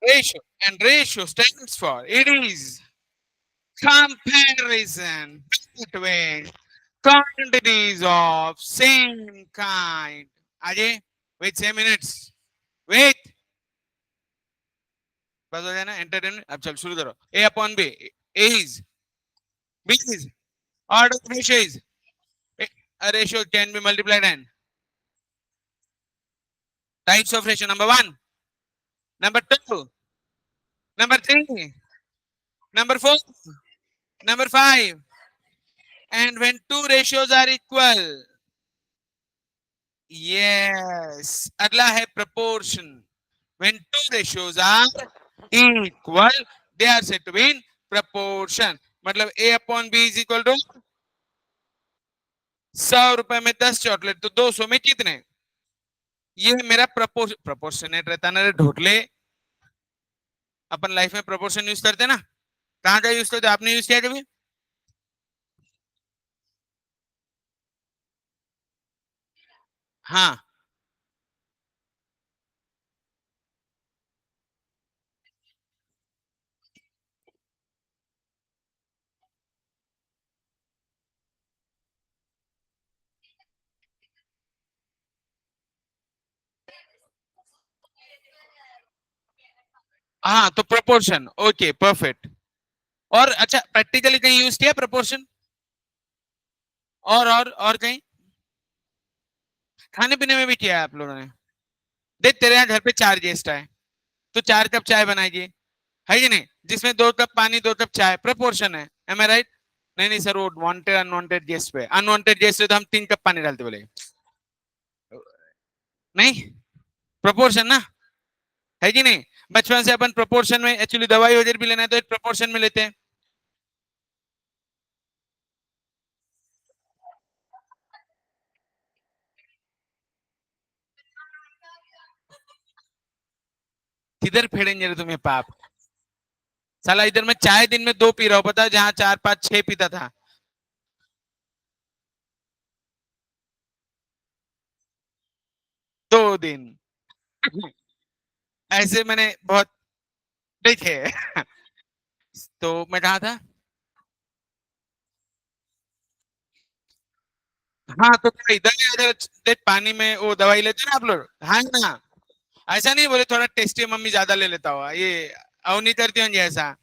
Ratio, and ratio stands for, it is comparison between quantities of same kind. Ajay, wait 7 minutes. Wait. बस हो गया ना entertainment. अब चल शुरू करो. A upon B. A is. B is. Order of ratio is. A ratio can be multiplied and types of ratio. Number one. Number two. Number three. Number four. Number five. And when two ratios are equal. Yes. अगला है proportion. When two ratios are equal, they are said to be in proportion. मतलब A upon B is equal to 100 रुपए में 10 chocolate तो 200 में कितने. ये मेरा प्रोपोर्शनेट रहता ना रे ढोटले. अपन लाइफ में प्रोपोर्शन यूज करते ना. कहाँ का यूज करते. आपने यूज किया कभी. हाँ. हाँ तो प्रोपोर्शन. Okay perfect. और अच्छा प्रैक्टिकली कहीं यूज किया प्रोपोर्शन. और कहीं खाने पीने में भी किया है आप लोगों ने. देख तेरे यहाँ घर पे 4 गेस्ट आए तो 4 कप चाय बनाइए. है कि नहीं. जिसमें 2 कप पानी 2 कप चाय प्रोपोर्शन है. M I right. नहीं नहीं सर वो वांटेड अनवांटेड गेस्ट पे. अनवांटेड गेस्ट है तो हम 3 कप पानी डालते बोले. नहीं. प्रोपोर्शन ना. है कि नहीं. बचपन से अपन प्रोपोर्शन में एक्चुअली दवाई वगैरह भी लेना है तो एक प्रोपोर्शन में लेते हैं. किधर फेड़ेंगे रे तुम्हें पाप. साला इधर मैं चाय दिन में 2 पी रहा हूँ पता है जहां 4 5 6 पीता था. 2 दिन. ऐसे मैंने बहुत देखे. तो मैं कहा था. हाँ तो क्या इधर इधर देख पानी में वो दवाई लेते ना आप लोग. हाँ ना. ऐसा नहीं बोले थोड़ा टेस्टी मम्मी ज्यादा ले लेता हुआ ये. अवनी करती होंगी ऐसा.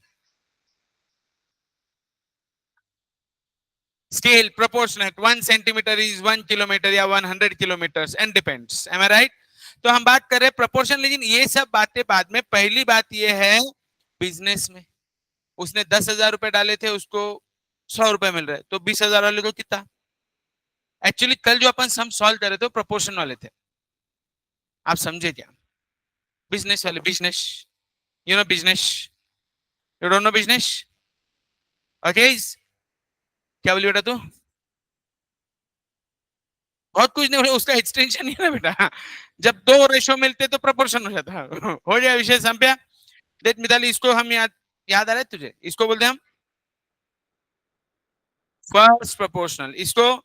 Scale proportionate 1 centimetre is 1 kilometre या 100 kilometre and depends. Am I right. तो हम बात कर रहे हैं प्रोपोर्शन. लेकिन ये सब बातें बाद में. पहली बात ये है बिजनेस में. उसने 10,000 रुपए डाले थे उसको 100 रुपए मिल रहे तो 20,000 वाले को कितना. एक्चुअली कल जो अपन सम सॉल्व कर रहे थे प्रोपोर्शन वाले थे. आप समझे क्या. बिजनेस वाले business. You know business. You don't know business. Okay. क्या बोली बेटा तू. बहुत कुछ नहीं उसका एक्सटेंशन ही ना बेटा. जब 2 रेशो मिलते तो प्रोपोर्शन हो जाता. हो जाए विषय संप्या. देख मिताली इसको हम याद आ रहा है तुझे. इसको बोलते हैं हम फर्स्ट प्रोपोर्शनल. इसको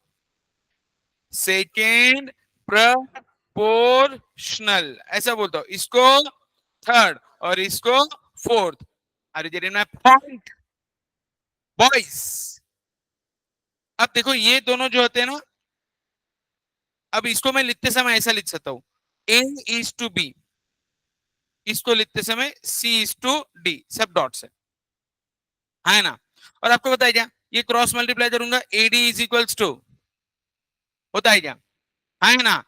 सेकेंड प्रोपोर्शनल ऐसा बोलता हूं. इसको थर्ड और इसको फोर्थ. अरे जेड माय पॉइंट बॉयज. अब देखो ये दोनों जो होते हैं ना. अब इसको मैं लिखते समय ऐसा लिख सकता हूं. ए इज टू बी. इसको लिखते समय सी इज टू डी सब डॉट से. है ना. और आपको बताया क्या ये क्रॉस मल्टीप्लाई करूंगा एडी इज इक्वल्स टू होता है क्या. है ना.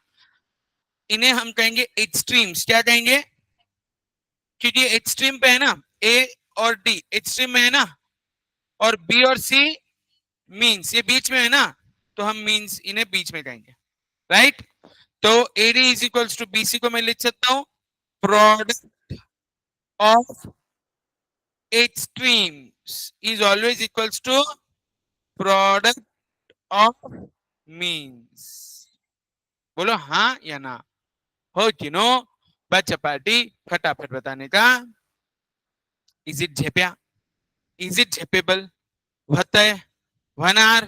इन्हें हम कहेंगे एक्सट्रीम्स. क्या कहेंगे. क्योंकि एक्सट्रीम पे है ना ए और डी एक्सट्रीम में है ना. और बी और सी मीन्स ये बीच में है ना. तो हम मीन्स इन्हें बीच में कहेंगे. राइट. तो AD is equals to BC को मैं लिख सकता हूं product of extremes is always equals to product of means. बोलो हाँ या ना. हो कि नो. बचपाटी फटाफट बताने का. इज इट झेप्या. इज इट झेपेबल. वतय वनार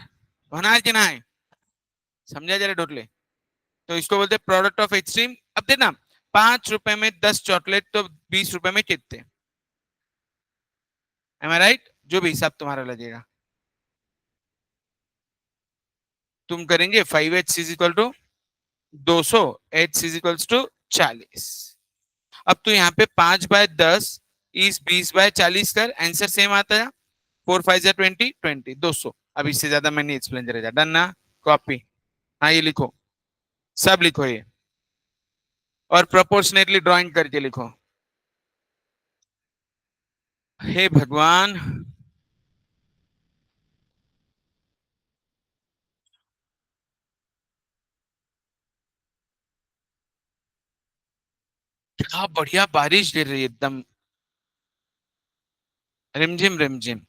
वनार के ना है. समझा जरा डोटले. तो इसको बोलते प्रोडक्ट ऑफ एक्सट्रीम. अब देखना ₹5 में 10 चॉकलेट तो ₹20 में कितने? Am I right? जो भी हिसाब तुम्हारा लगेगा तुम करेंगे। 5h is equal to 200, h is equal to 40। अब तो यहाँ पे 5/10 इस 20/40 कर, आंसर सेम आता है। 4×5 = 20, 20, 200। अब इससे ज्यादा मैं नहीं एक्सप्लेन करेगा। डन ना? कॉपी। हाँ ये लिखो, सब लिखो ये, और प्रोपोर्शनेटली ड्राइंग करके लिखो। हे भगवान, क्या बढ़िया बारिश गिर रही है एकदम, रिमझिम रिमझिम।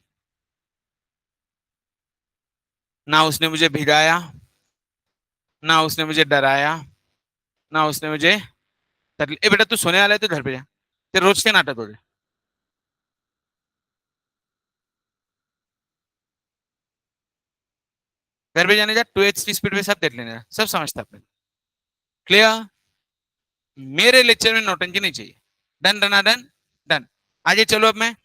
ना उसने मुझे भिगाया, ना उसने मुझे डराया, ना उसने मुझे ए बेटा तू सोने वाला है तो घर पे जा, तेरे रोज के नाटक हो रहे। घर पे जाने जा, 2h की स्पीड पे सब देख लेने, सब समझता अपने। क्लियर? मेरे लेक्चर में नौटंकी नहीं चाहिए। Done done done done. आगे चलो। अब मैं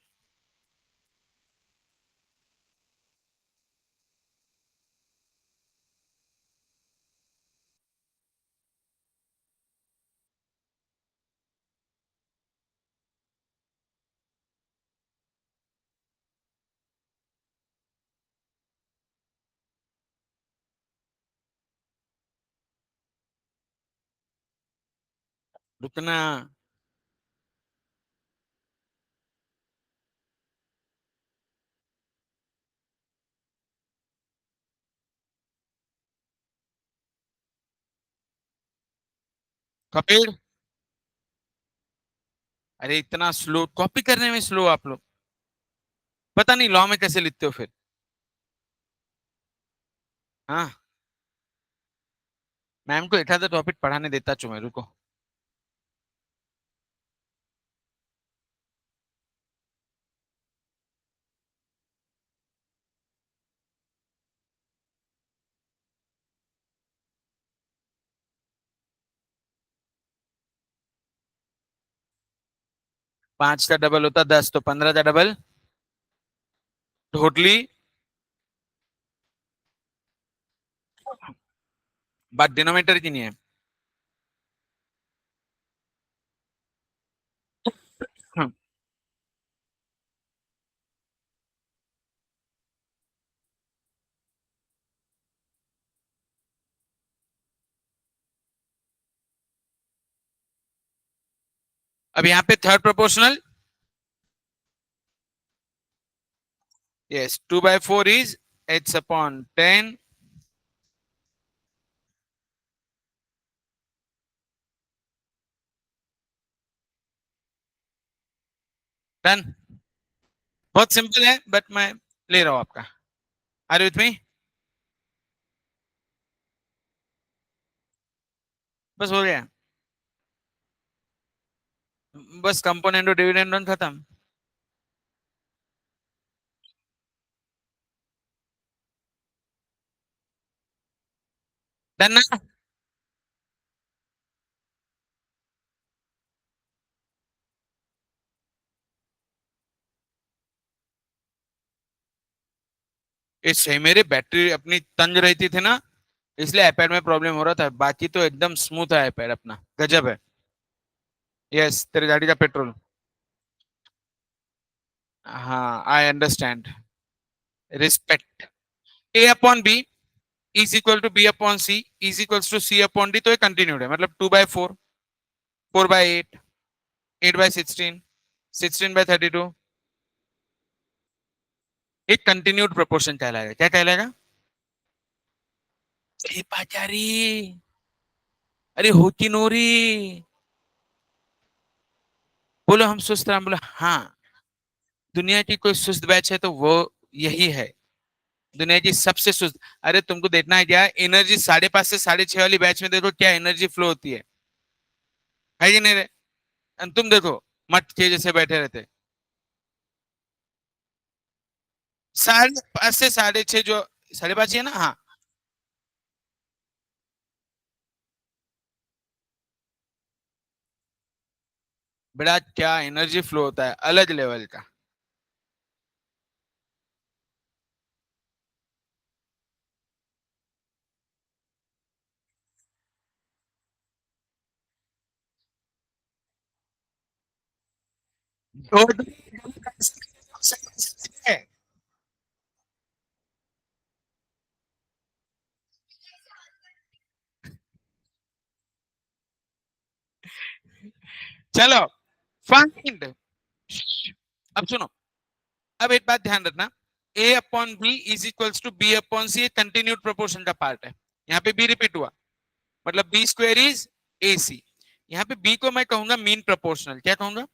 रुकना। कपिल, अरे इतना स्लो कॉपी करने में, स्लो आप लोग, पता नहीं लॉ में कैसे लिखते हो फिर। हाँ, मैम को एक आधा टॉपिक पढ़ाने देता चुमे, रुको। 5 का डबल होता 10, तो 15 का डबल टोटली। बात डिनोमिनेटर की नहीं है। हम्म, अब यहाँ पे third proportional. Yes, 2/4 is h/10। Done. बहुत सिंपल है, बट मैं ले रहा हूं आपका। Are with me? बस हो गया। बस कंपोनेंट और डिविडेंड खत्म। डन ना? इससे मेरे बैटरी अपनी तंग रहती थी ना, इसलिए आईपैड में प्रॉब्लम हो रहा था, बाकी तो एकदम स्मूथ है आईपैड अपना, गजब है। यस, तेरी गाड़ी का पेट्रोल। हाँ I understand. Respect. A/B is equal to B/C is equal to C/D, तो ये कंटिन्यूड है, मतलब 2/4, 4/8, 8/16, 16/32। एक कंटिन्यूड प्रोपोर्शन कहलाएगा। क्या कहलाएगा? अरे पाचारी, अरे होती नोरी। बोलो हम सुस्त हैं, बोलो हाँ। दुनिया की कोई सुस्त बैच है तो वो यही है, दुनिया की सबसे सुस्त। अरे तुमको देखना है क्या, एनर्जी 5:30 से 6:30 वाली बैच में देखो क्या एनर्जी फ्लो होती है कि नहीं रे? तुम देखो, मट के जैसे बैठे रहते। 5:30 से 6:30 जो 5:30 है ना, हाँ। बेटा क्या एनर्जी फ्लो होता है अलग लेवल का। दो चलो फाइंड। अब सुनो, अब एक बात ध्यान रखना, a upon B is equals to B upon C continued proportion का पार्ट है। यहाँ पे b रिपीट हुआ, मतलब B square is A C. यहाँ पे b को मैं कहूंगा मीन प्रोपोर्शनल। क्या कहूंगा?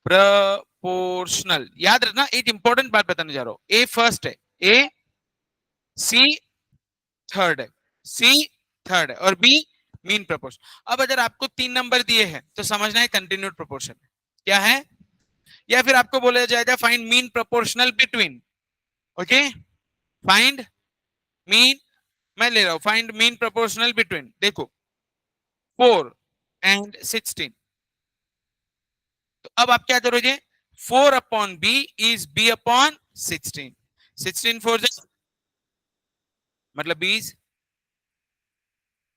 प्रोपोर्शनल। याद रखना, एक इंपॉर्टेंट बात बताने जा रहा हूं। ए फर्स्ट है, ए सी थर्ड है, सी थर्ड है और बी मीन प्रोपोर्शन। अब अगर आपको 3 नंबर दिए हैं तो समझना है कंटिन्यूड प्रोपोर्शन क्या है, या फिर आपको बोला जाएगा find mean proportional between. Okay, find mean, मैं ले रहा हूं फाइंड मीन प्रोपोर्शनल बिटवीन। देखो 4 and 16। तो अब आप क्या करोगे, 4/b इज b अपॉन 16। 16 4 मतलब 20।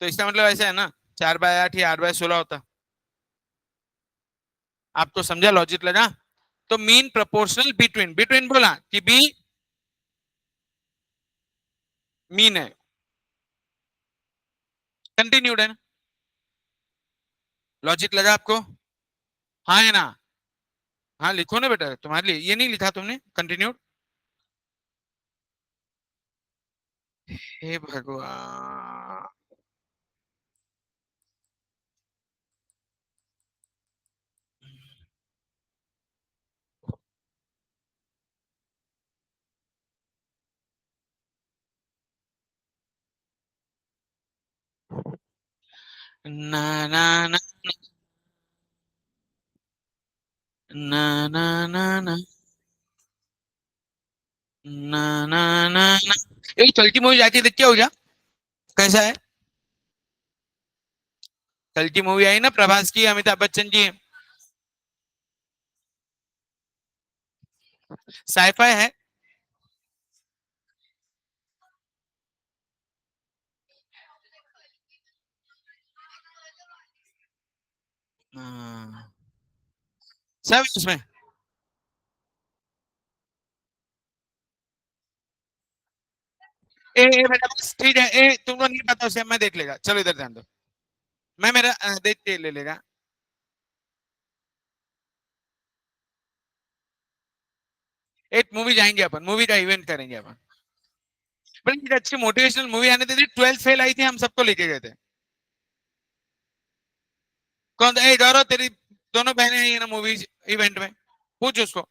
तो इसका मतलब ऐसा है ना, 4/8 या 8/16 होता। आपको समझा, लॉजिक लगा? तो मीन प्रोपोर्शनल बिटवीन, बिटवीन बोला कि बी मीन है, कंटिन्यूड है ना। लॉजिक लगा आपको? हाँ है ना? हाँ लिखो ना बेटा, तुम्हारे लिए ये नहीं लिखा तुमने कंटिन्यूड। हे भगवान। ना ना ना ना ना ना ना ना ना ना ना। एक चलती मूवी जाती है, देख क्या हो गया, कैसा है? कल की मूवी आई ना प्रभास की, अमिताभ बच्चन की, साईफाई है। हाँ, सब उसमें। ए बेटा बस ठीक है, ए तुमको नहीं पता उसे, मैं देख लेगा, चलो इधर ध्यान दो। मैं मेरा देख के ले लेगा। एक मूवी जाएंगे अपन, मूवी का इवेंट करेंगे अपन। बड़ी एक अच्छी मोटिवेशनल मूवी आने दी थी, 12th फेल आई थी, हम सबको लेके गए थे। कौन? ए गौरव, तेरी दोनों बहनें आई है ना मूवी इवेंट में, पूछ उसको।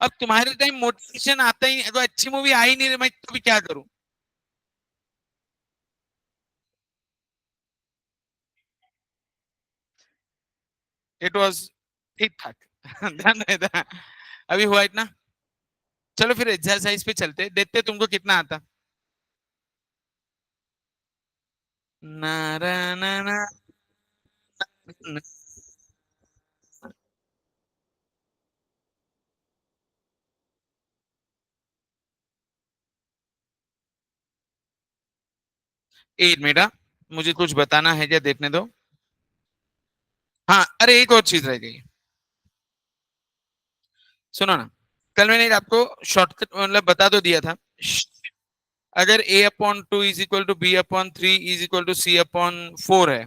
अब तुम्हारे टाइम मोटिवेशन आता ही, अगर अच्छी मूवी आई नहीं रही, मैं तो भी क्या करूं? इट वाज ठीक ठाक। ध्यान नहीं था। अभी हुआ इतना। चलो फिर एक्सरसाइज पे चलते, देखते तुमको कितना आता। ना ना ना ना ना। 1 मिनट, मुझे कुछ बताना है क्या, देखने दो। हाँ, अरे एक और चीज रह गई, सुनो ना। कल मैंने आपको शॉर्टकट मतलब बता तो दिया था। अगर a/2 is equal to b/3 is equal to c/4 है,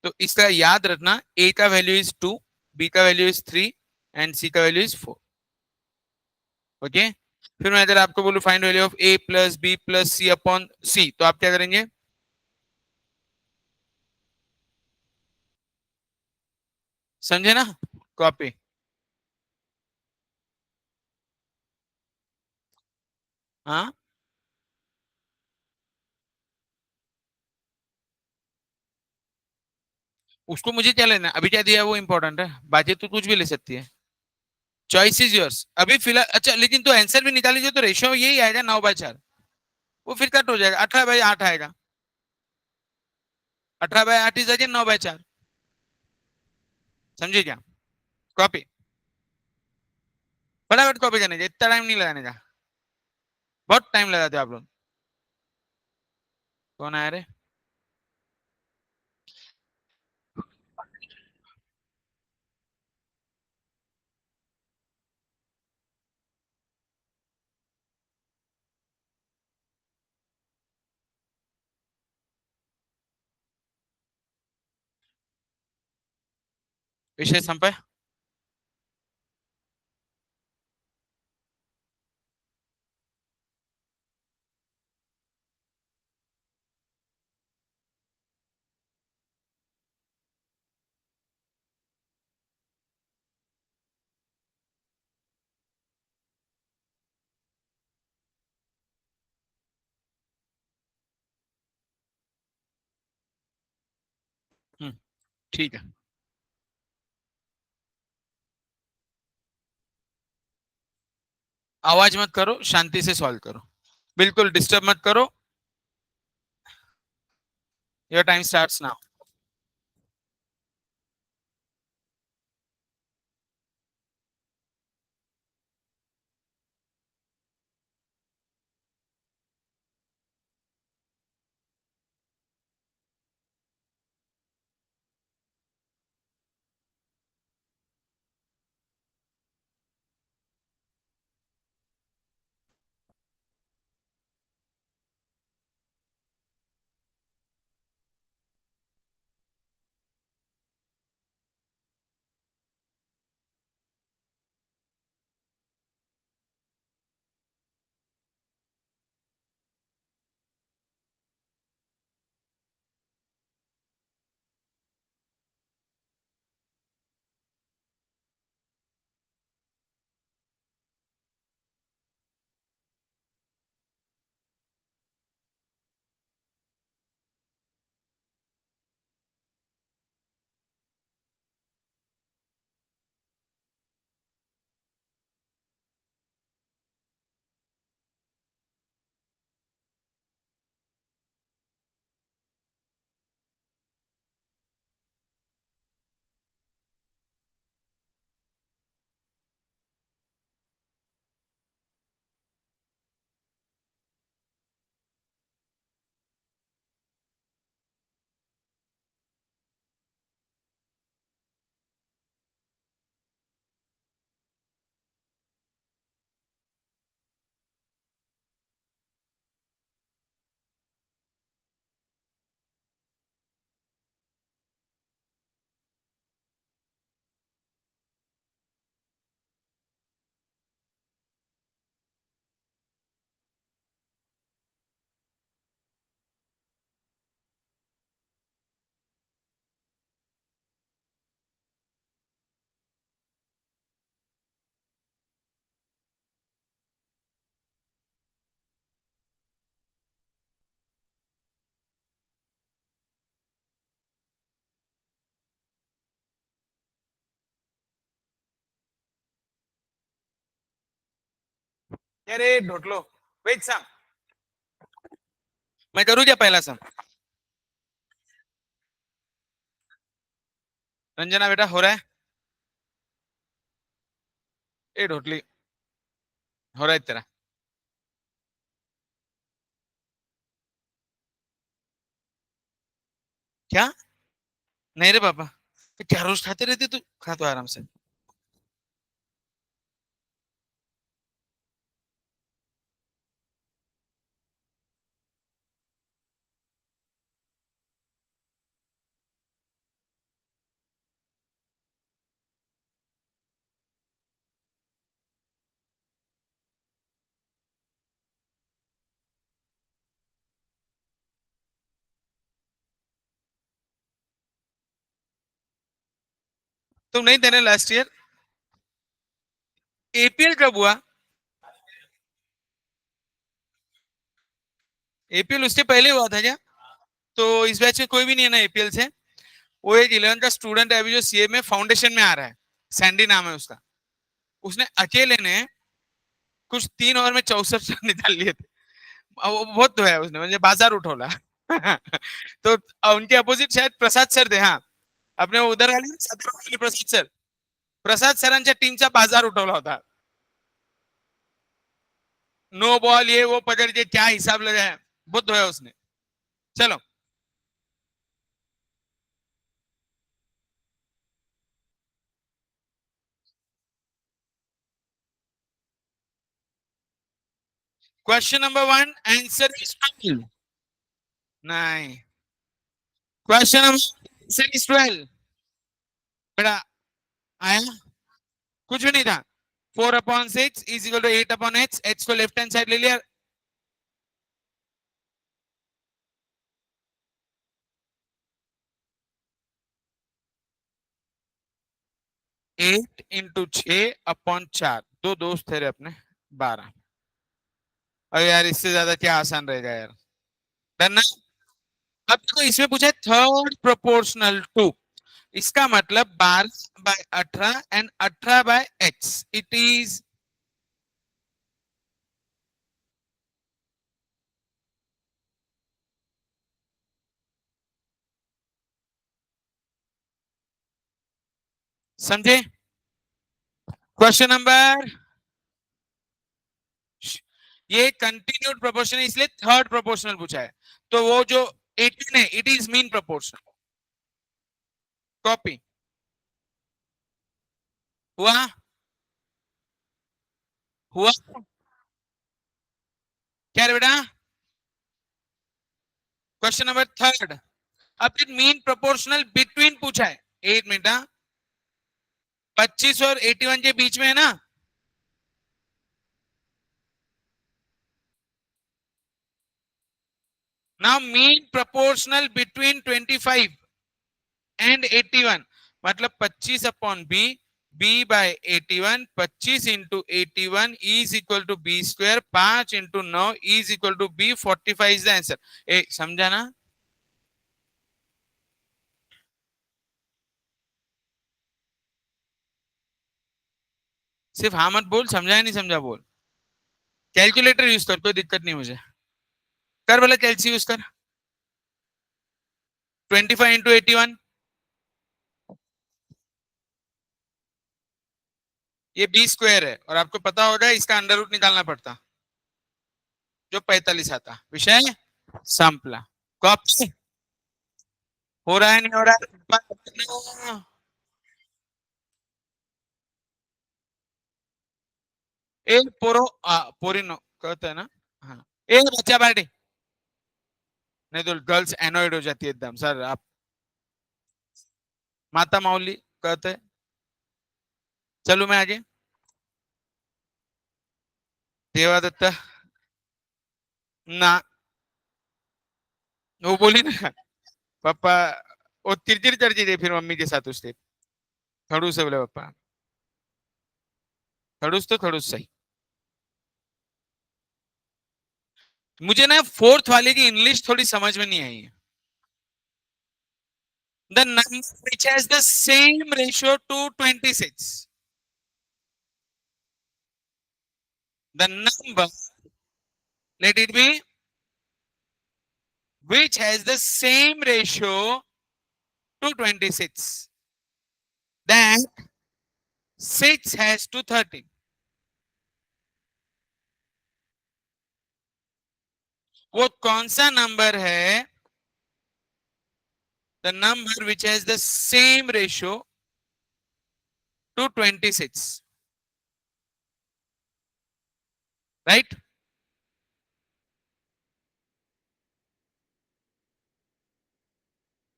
तो इसका याद रखना, a का वैल्यू इज 2, b का वैल्यू इज 3 एंड c का वैल्यू इज 4। ओके, फिर मैं अगर आपको बोलूं find value of a plus b plus c/c, तो आप क्या करेंगे? समझे ना? कॉपी। हाँ, उसको मुझे क्या लेना है? अभी क्या दिया है वो इंपॉर्टेंट है, बाकी तो कुछ भी ले सकती है। चॉइस इज योर्स अभी फिलहाल। अच्छा, लेकिन तो आंसर भी निकाल लीजिए तो रेशियो यही आएगा 9/4। वो फिर कट हो जाएगा, 18/8 आएगा। 18/8 इज अगेन 9/4। समझे क्या? कॉपी, फटाफट कॉपी करने का, इतना टाइम नहीं लगाने का, बहुत टाइम लगाते हो आप लोग। कौन आया रे? विषय संपय. ठीक है. आवाज मत करो, शांति से सॉल्व करो, बिल्कुल डिस्टर्ब मत करो. Your time starts now. अरे ढोटलो, वेट सम. मैं करूँ क्या पहला सम? रंजना बेटा हो रहा है? ए ढोटली, हो रहा है तेरा? क्या? नहीं रे पापा, तो क्या रोज खाते रहते तू? खा तो आराम से. तुम नहीं देने लास्ट ईयर? एपीएल कब हुआ? एपीएल उससे पहले हुआ था क्या? तो इस बैच में कोई भी नहीं है ना एपीएल से? वो एक 11 का स्टूडेंट है अभी जो सीए में फाउंडेशन में आ रहा है. सैंडी नाम है उसका. उसने अकेले ने कुछ 3 ओवर में 64 रन निकाल लिए थे. वो बहुत तो है उसने, मुझे बाजार उठोला. तो उनके अपोजिट शायद प्रसाद सर थे. हाँ, आपने उधर वाले प्रसाद सरांच्या टीमचा बाजार उठवला होता. नो बॉल ये वो पकड़ के क्या हिसाब लगाया, बहुत धोया उसने. चलो क्वेश्चन नंबर 1 आंसर इज 12. नहीं, क्वेश्चन नंबर आंसर इज 12. बेटा आया, कुछ भी नहीं था. 4/6 is equal to 8/h. h को लेफ्ट हैंड साइड ले लिया. 8 इंटू 6/4. दो दोस्त थे रे अपने, 12. अरे यार इससे ज्यादा क्या आसान रहेगा यार. डन ना. अब देखो इसमें पूछा है थर्ड प्रोपोर्शनल टू. इसका मतलब 12/18 एंड 18/h. इट इज समझे. क्वेश्चन नंबर, ये कंटिन्यूड प्रोपोर्शन है इसलिए थर्ड प्रोपोर्शनल पूछा है. तो वो जो 18 है it is mean proportional. Copy हुआ हुआ क्या रे बेटा. Question number third. अब मीन प्रोपोर्शनल बिटवीन पूछा है. 8 मिनट. 25 और 81 के बीच में है ना. Now mean proportional between 25 and 81 मतलब 25/b. b by 81. 25 into 81 is equal to b square. 5 into 9 is equal to b. 45 is the answer. ए समझा ना. सिर्फ हाँ मत बोल, समझा है नहीं समझा बोल. कैलकुलेटर यूज कर, कोई दिक्कत नहीं मुझे. कर बोला कैलसी यूज कर. 25 इंटू 81 ये बी स्क्वायर है और आपको पता होगा इसका अंडर रूट निकालना पड़ता जो 45 आता. विषय संपला. कॉपी हो रहा है नहीं हो रहा है. ए पोरो पोरिनो कहते हैं ना. हाँ ए बच्चा पार्टी. नहीं तो गर्ल्स एनोइड हो जाती है एकदम. सर आप माता माउली कहते हैं. चलो मैं आगे. देवादत्ता ना. वो बोली ना पापा. वो चिरचिर चढ़ती थी फिर मम्मी के साथ उससे. खड़ूस है बोले पापा. खड़ूस तो खड़ूस सही. मुझे ना फोर्थ वाले की इंग्लिश थोड़ी समझ में नहीं आई. The number which has the same ratio to 26. The number, let it be, which has the same ratio to 26. That 6 has to 13. वो कौन सा नंबर है. The number which has the same ratio to 26. Right?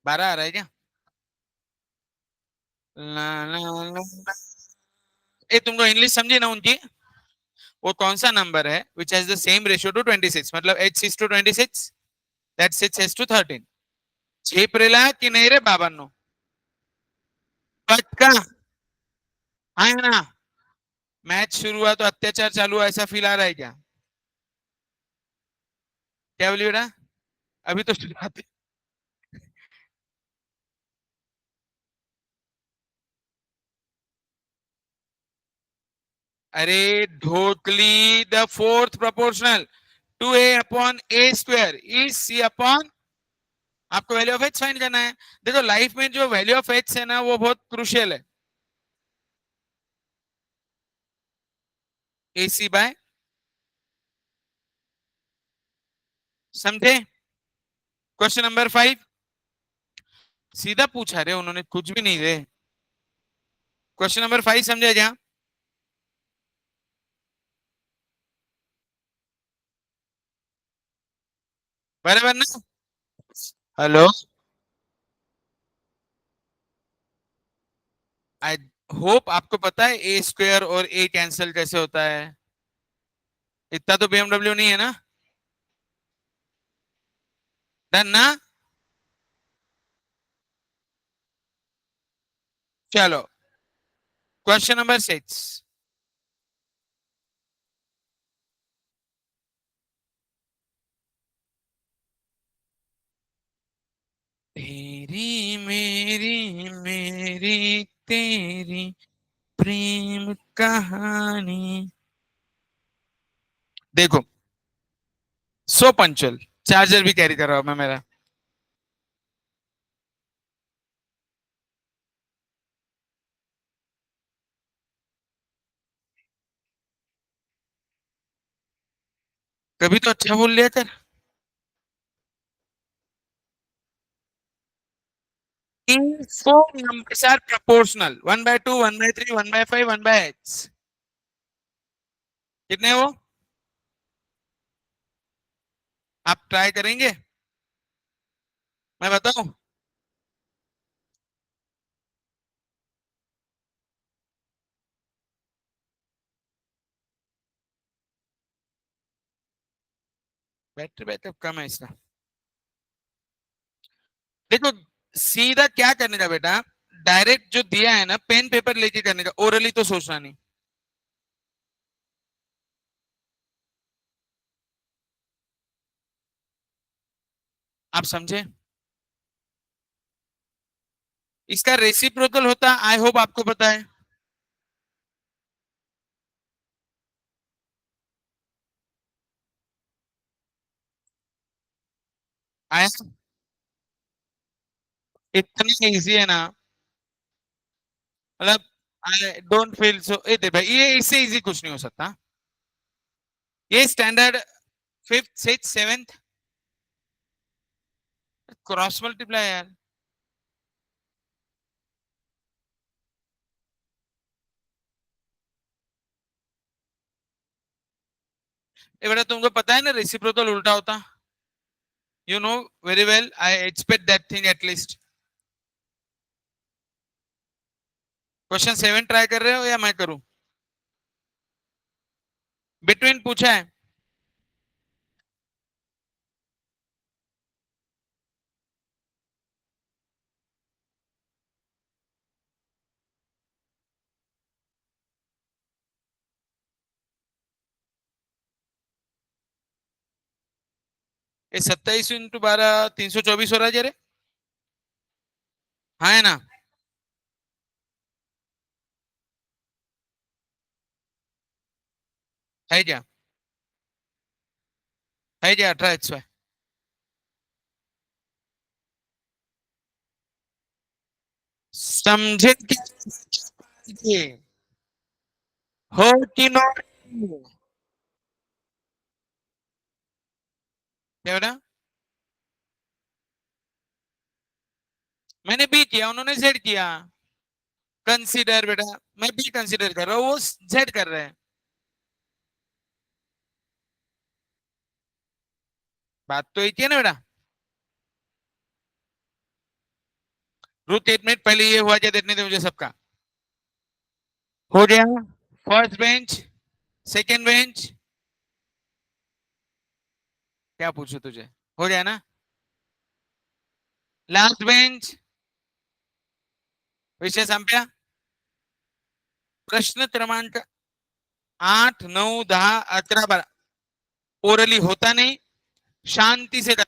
बारह आ रहा है क्या. ला, ला, ला, ला. ए तुमको English समझी ना उनकी. वो कौन सा नंबर है which has the same ratio to 26. मतलब h is to 26. That 6 has to 13. झेपरेला की नहीं रे बाबांनो. पक्का है ना. मैच शुरू हुआ तो अत्याचार चालू हुआ ऐसा फील आ रहा है क्या. क्या बोलिए बेटा. अभी तो शुरुआत है. अरे dhokli the fourth proportional 2a upon a square is c upon आपको वैल्यू ऑफ एच फाइंड करना है। देखो लाइफ में जो वैल्यू ऑफ एच है ना वो बहुत क्रुशियल है। AC बाय, समझे? क्वेश्चन नंबर 5 सीधा पूछा रे उन्होंने, कुछ भी नहीं रे। क्वेश्चन नंबर 5 समझे क्या? बराबर ना? हेलो, आई होप आपको पता है ए स्क्वायर और ए कैंसिल कैसे होता है। इतना तो BMW नहीं है ना। डन ना? चलो क्वेश्चन नंबर 6। तेरी मेरी मेरी तेरी प्रेम कहानी। देखो, सो पंचुअल, चार्जर भी कैरी कर रहा हूं मैं मेरा। कभी तो अच्छा बोल लिया कर। If four numbers are proportional, 1/2, 1/3, 1/5, 1/x, कितने वो? आप ट्राई करेंगे? मैं बताऊं? बैटरी बैकअप कम है इसका। देखो, सीधा क्या करने का बेटा, डायरेक्ट जो दिया है ना पेन पेपर लेके करने का, ओरली तो सोचना नहीं। आप समझे? इसका रेसिप्रोकल होता, आई होप आपको पता है। आया? इतना इजी है ना, मतलब आई डोंट फील सो। ए दे भाई, ये इससे इजी कुछ नहीं हो सकता। ये standard fifth six seventh cross multiply यार। ये बेटा तुमको पता है ना रेसिप्रोकल उल्टा होता। You know very well, I expect that thing at least. Question 7 try कर रहे हो या मैं करूं? बिटवीन पूछा है। ये 27 × 12 324 हो रहा है जरे। हाँ है ना? है क्या? है क्या 18 समझे कि हो कि नो? क्या बेटा? मैंने बी किया, उन्होंने जेड किया। कंसीडर बेटा, मैं बी कंसीडर कर रहा हूँ, वो जेड कर रहे हैं। बात तो एक ही है ना बेटा। रुक 1 मिनट, पहले ये हुआ क्या देखने दे मुझे सबका। हो गया? फर्स्ट बेंच, सेकंड बेंच, क्या पूछू तुझे? हो गया ना? लास्ट बेंच, विषय संपया। प्रश्न क्रमांक 8 9 10 11 12 ओरली होता नहीं, शांति से कर।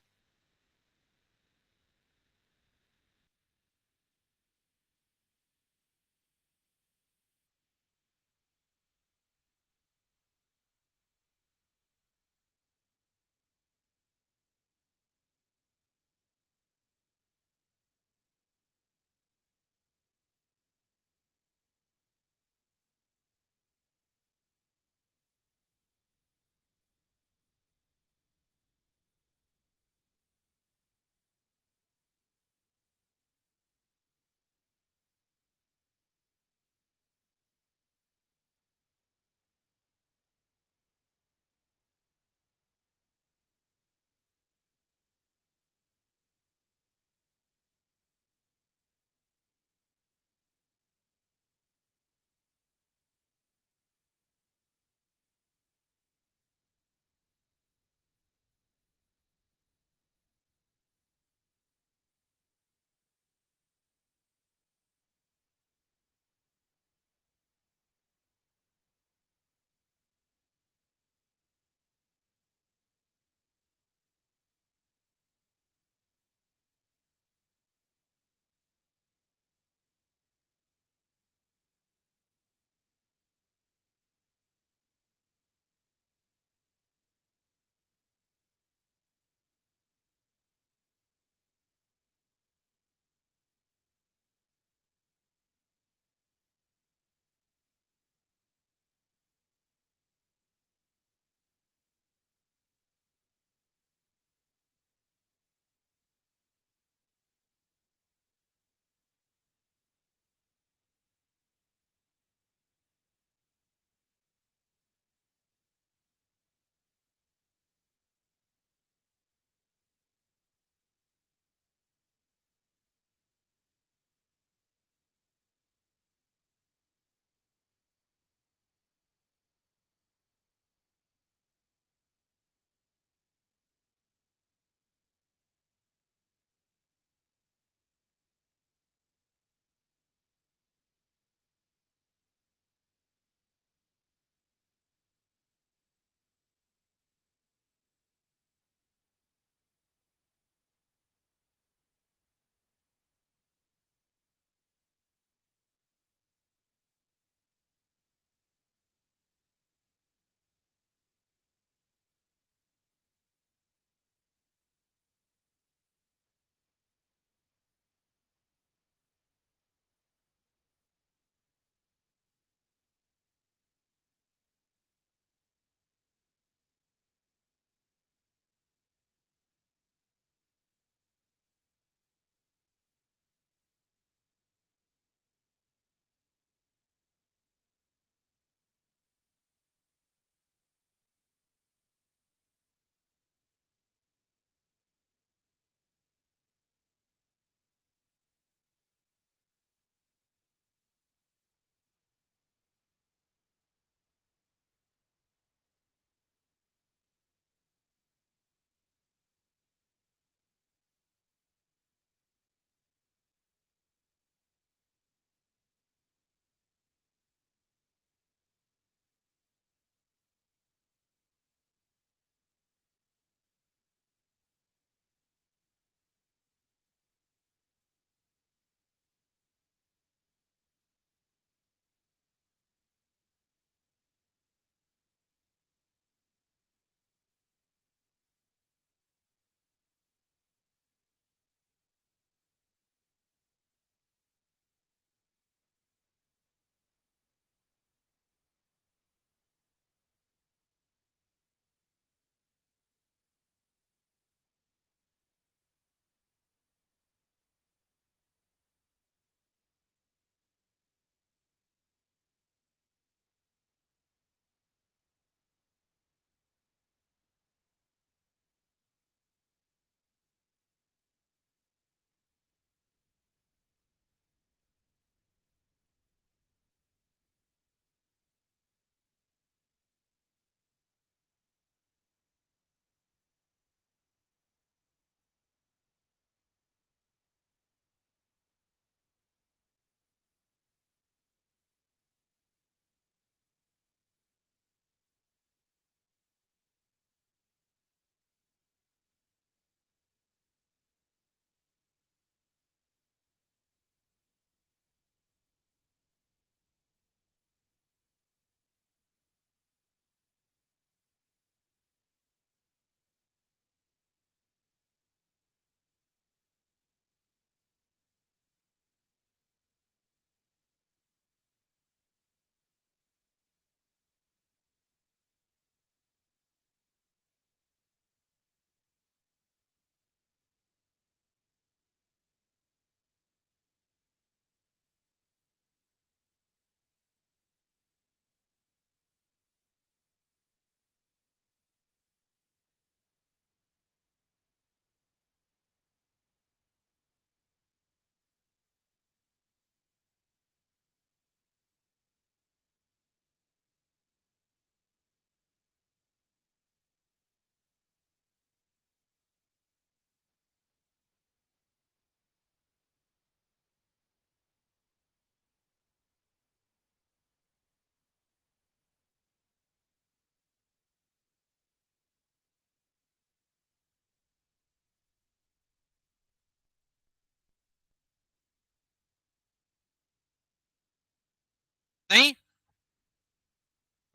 नहीं,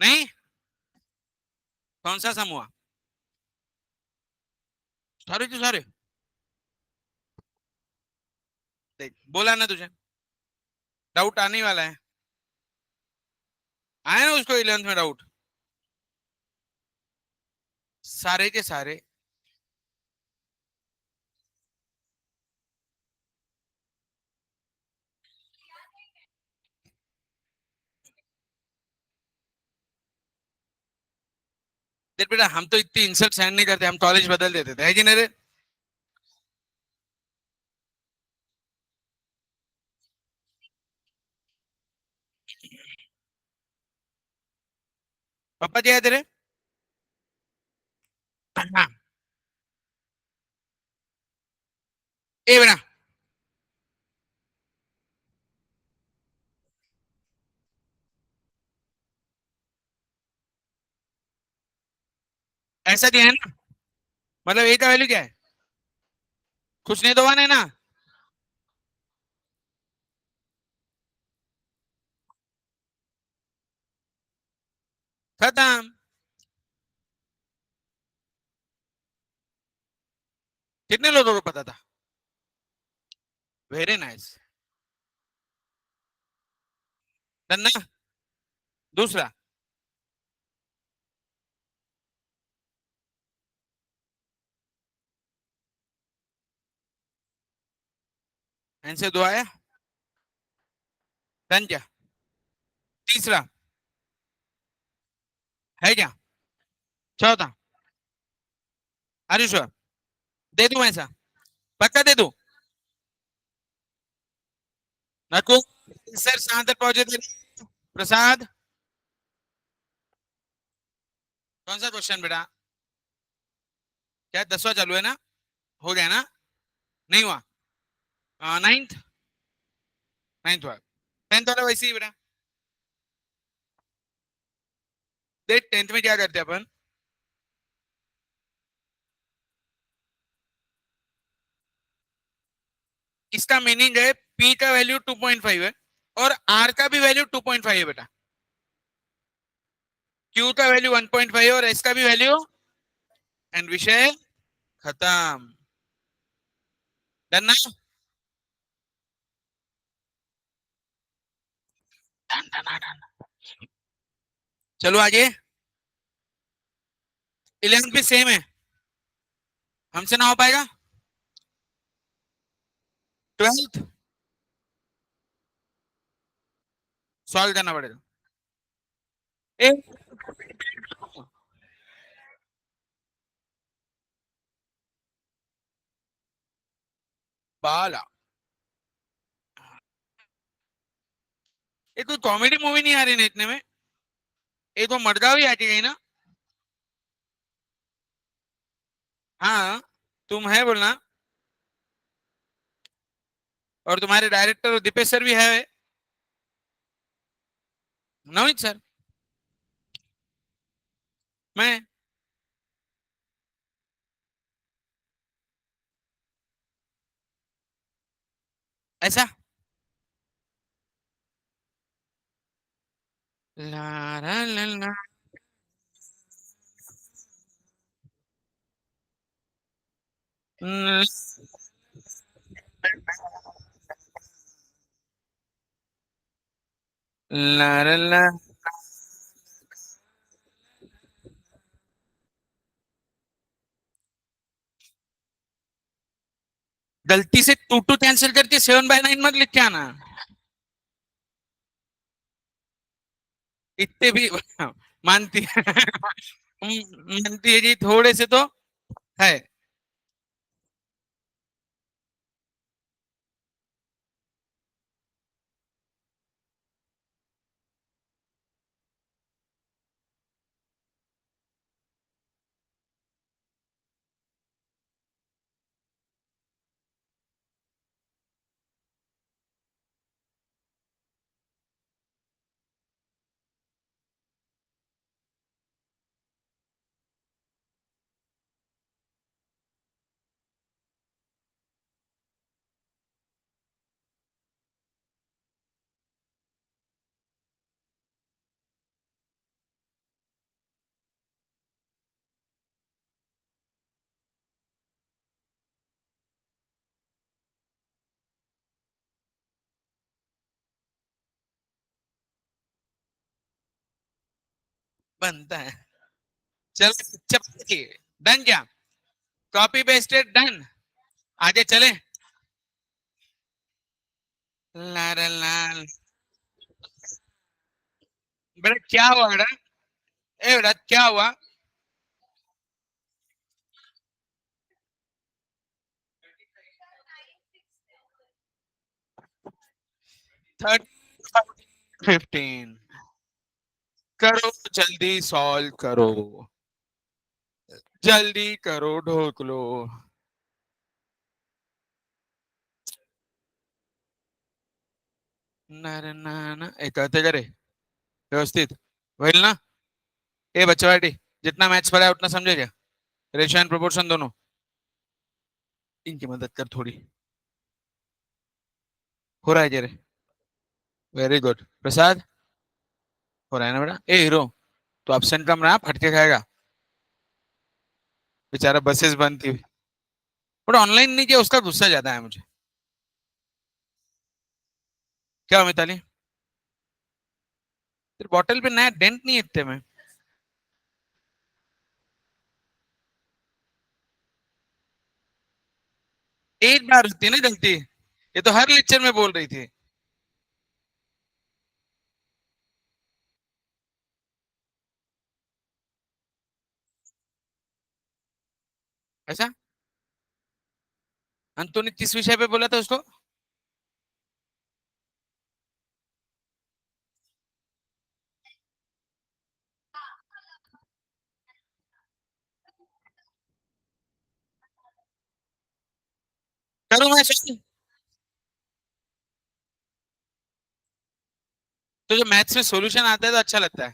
नहीं, कौन सा सम हुआ? सारे तो सारे। देख बोला ना तुझे, डाउट आने वाला है। आया ना उसको 11th में डाउट, सारे के सारे। देख बेटा, हम तो इतनी इंसल्ट सहन नहीं करते, हम कॉलेज बदल देते थे, है कि नहीं रे? पापा जी आए तेरे? हाँ। ए बेटा, ऐसा दिया है ना, मतलब ए का वैल्यू क्या है? कुछ नहीं तो वन है ना। खत्म। कितने लोगों को पता था? Very nice. डन ना? दूसरा, एन से दो आया। डन क्या? तीसरा, है क्या? चौथा, आर यू श्योर? दे दूं ऐसा? पक्का दे दूं? नकु, सर कहां तक पहुंचे थे? प्रसाद, कौन सा क्वेश्चन बेटा? क्या 10वां चालू है ना? हो गया ना? नहीं हुआ? नाइन्थ, नाइन्थ हुआ। 10th वाला वैसे ही बेटा। देख 10th में क्या करते हैं अपन। इसका मीनिंग है पी का वैल्यू 2.5 है, और आर का भी वैल्यू 2.5 है बेटा। क्यू का वैल्यू 1.5 और एस का भी वैल्यू, एंड विषय खत्म। डन ना? Done done done. चलो आगे। 11th भी सेम है, हमसे ना हो पाएगा। 12th सॉल्व करना पड़ेगा। ए बाला, ये कोई कॉमेडी मूवी नहीं आ रही ना इतने में? ये तो मडगांव ही आके गई ना? हाँ, तुम है बोलना, और तुम्हारे डायरेक्टर दीपेश सर भी है। नवनीत सर, मैं। ऐसा, ला ला ला ला, ला, ला, ला, ला। गलती से टू टू कैंसिल करके 7/9 मत लिख के आना। इतने भी मानती है। मानती है जी, थोड़े से तो है। बनता है। चल चपाती डन क्या? Copy pasted done. आगे चले। लाल लाल। बेटा क्या हुआ बेटा? ए बेटा क्या हुआ? 15। करो जल्दी सॉल्व करो। जल्दी करो ढोक लो। ना एक कहते करे व्यवस्थित वेल ना। ए बच्चा बैठी। जितना मैथ्स पढ़ा है उतना समझे क्या? रेशियो एंड प्रोपोर्शन दोनों। इनकी मदद कर थोड़ी। हो रहा है जेरे। वेरी गुड प्रसाद। हो रहा है ना बेटा? ए हीरो तो एब्सेंट कम रहा फटके खाएगा। बेचारा बसेस बंद थी। बट ऑनलाइन नहीं किया उसका गुस्सा ज्यादा है मुझे। क्या मिताली? तेरे बॉटल पे नया डेंट नहीं है इतने में? एक बार होती है ना गलती। ये तो हर लेक्चर में बोल रही थी। ऐसा? अंतु ने किस विषय पे बोला था उसको? करूँ मैं शायद। तो जो मैथ्स में सॉल्यूशन आता है तो अच्छा लगता है।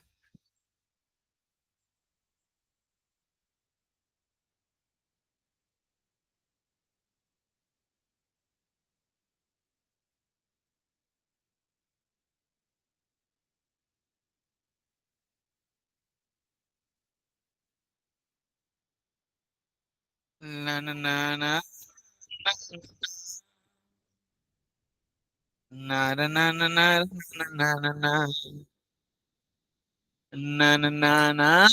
ना ना ना ना ना ना ना ना ना ना ना ना ना ना ना ना ना।